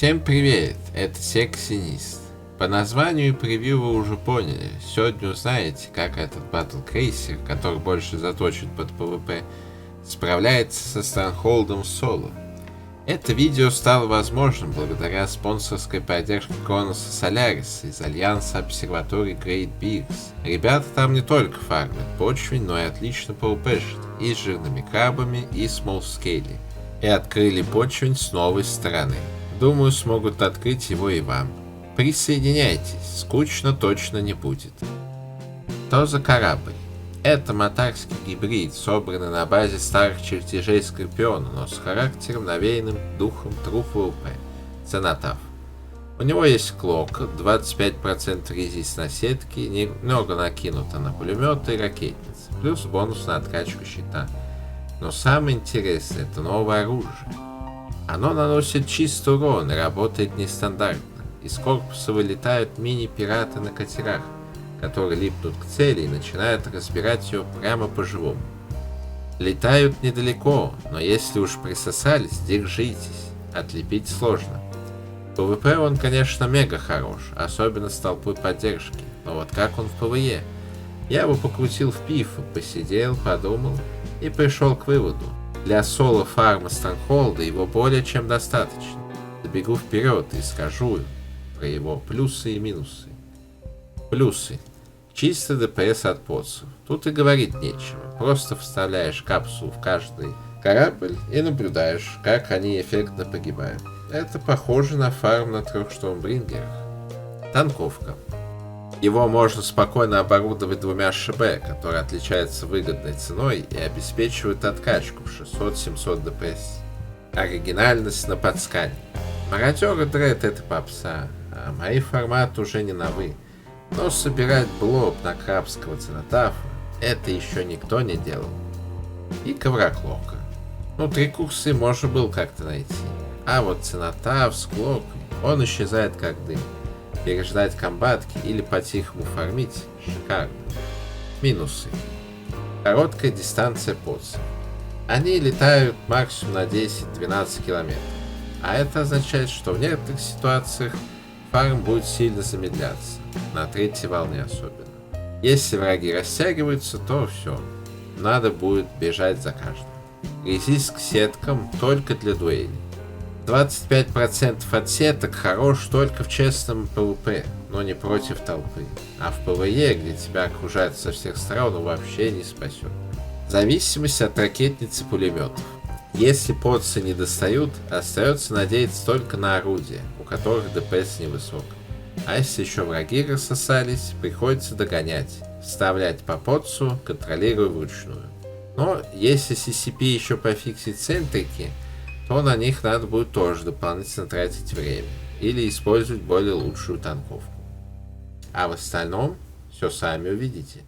Всем привет, это Сексинист. По названию и превью вы уже поняли. Сегодня узнаете, как этот батл-крейсер, который больше заточен под PvP, справляется со Странгхолдом в соло. Это видео стало возможным благодаря спонсорской поддержке Кроноса Соляриса из Альянса обсерваторий Great Bears. Ребята там не только фармят почвень, но и отлично PvP-шат и с жирными крабами, и с смоллскейли. И открыли почвень с новой стороны. Думаю, смогут открыть его и вам. Присоединяйтесь, скучно точно не будет. Что за корабль? Это мотарский гибрид, собранный на базе старых чертежей Скорпиона, но с характером, навеянным духом True PvP. Ценотав. У него есть клок, 25% резист на сетки, немного накинуто на пулеметы и ракетницы, плюс бонус на откачку щита. Но самое интересное — это новое оружие. Оно наносит чистый урон и работает нестандартно. Из корпуса вылетают мини-пираты на катерах, которые липнут к цели и начинают разбирать ее прямо по-живому. Летают недалеко, но если уж присосались, держитесь, отлепить сложно. В PvP он, конечно, мега хорош, особенно с толпой поддержки, но вот как он в PvE? Я его покрутил в пифу, посидел, подумал и пришел к выводу. Для соло-фарма Странгхолда его более чем достаточно. Забегу вперед и скажу про его плюсы и минусы. Плюсы. Чисто ДПС от подсов. Тут и говорить нечего. Просто вставляешь капсулу в каждый корабль и наблюдаешь, как они эффектно погибают. Это похоже на фарм на 3 Штормбрингерах. Танковка. Его можно спокойно оборудовать 2 ШБ, которые отличаются выгодной ценой и обеспечивают откачку в 600-700 ДПС. Оригинальность на подскане. Мародеры дред — это попса, а мои форматы уже не новы. Но собирать блоб на крабского ценотафа — это еще никто не делал. И ковроклока. Ну, 3 курсы можно было как-то найти. А вот ценотаф с клоком, он исчезает как дым. Переждать комбатки или по-тихому фармить — шикарно. Минусы. Короткая дистанция подсов. Они летают максимум на 10-12 километров. А это означает, что в некоторых ситуациях фарм будет сильно замедляться. На 3-й волне особенно. Если враги растягиваются, то все. Надо будет бежать за каждым. Резист к сеткам только для дуэлей. 25% от сеток хорош только в честном PvP, но не против толпы. А в PvE, где тебя окружают со всех сторон, он вообще не спасет. Зависимость от ракетниц и пулеметов. Если подсы не достают, остается надеяться только на орудия, у которых ДПС невысок. А если еще враги рассосались, приходится догонять, вставлять по подсу, контролируя вручную. Но если CCP еще пофиксит центрики, то на них надо будет тоже дополнительно тратить время или использовать более лучшую танковку. А в остальном все сами увидите.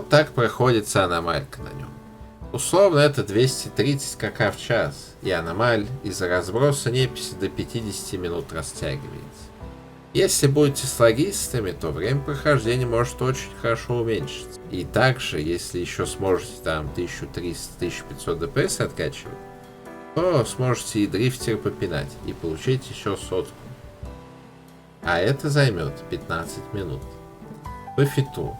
Вот так проходится аномалька на нем. Условно это 230 кк в час, и аномаль из-за разброса неписи до 50 минут растягивается. Если будете с логистами, то время прохождения может очень хорошо уменьшиться. И также, если еще сможете там 1300-1500 ДПС откачивать, то сможете и дрифтер попинать, и получить еще сотку. А это займет 15 минут. По фиту.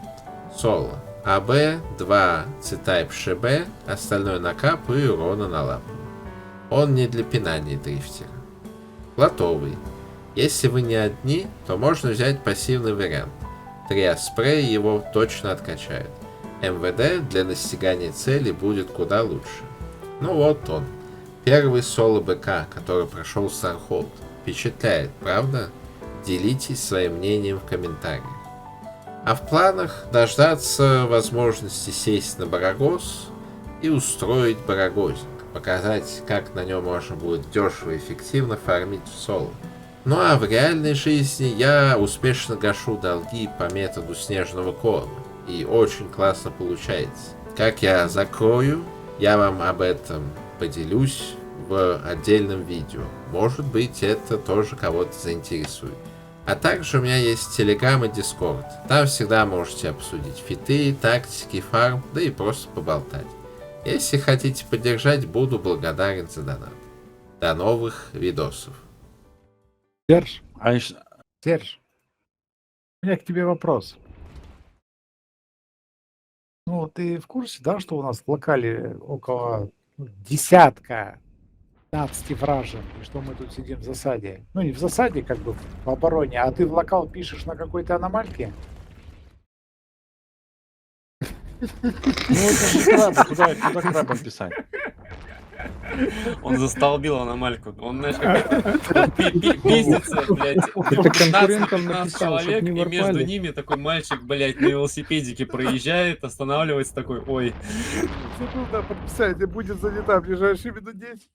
Соло. АБ, 2 C-Type ШБ, остальное на капу и урона на лапу. Он не для пинания дрифтера. Лотовый. Если вы не одни, то можно взять пассивный вариант. 3 спрея его точно откачают. МВД для достигания цели будет куда лучше. Ну вот он. Первый соло БК, который прошел Стархолд. Впечатляет, правда? Делитесь своим мнением в комментариях. А в планах дождаться возможности сесть на Барагоз и устроить барагозинг. Показать, как на нем можно будет дешево и эффективно фармить в соло. Ну а в реальной жизни я успешно гашу долги по методу снежного кома. И очень классно получается. Как я закрою, я вам об этом поделюсь в отдельном видео. Может быть, это тоже кого-то заинтересует. А также у меня есть Telegram и Discord. Там всегда можете обсудить фиты, тактики, фарм, да и просто поболтать. Если хотите поддержать, буду благодарен за донат. До новых видосов. Серж, А еще... Серж, у меня к тебе вопрос. Ну, ты в курсе, да, что у нас в локале около десятка 15 вражин, и что мы тут сидим в засаде? Ну, не в засаде, как бы, в обороне, а ты в локал пишешь на какой-то аномальке? Ну, это же крабы, куда крабам писать? Он застолбил аномальку. Он, знаешь, как пиздится, блядь. Это конкурентам 15 написал, чтоб человек, не и между ворвали. ними такой мальчик, блядь, на велосипедике проезжает, останавливается такой, ой. Секунда, подписать, будет занята в ближайшие минут 10.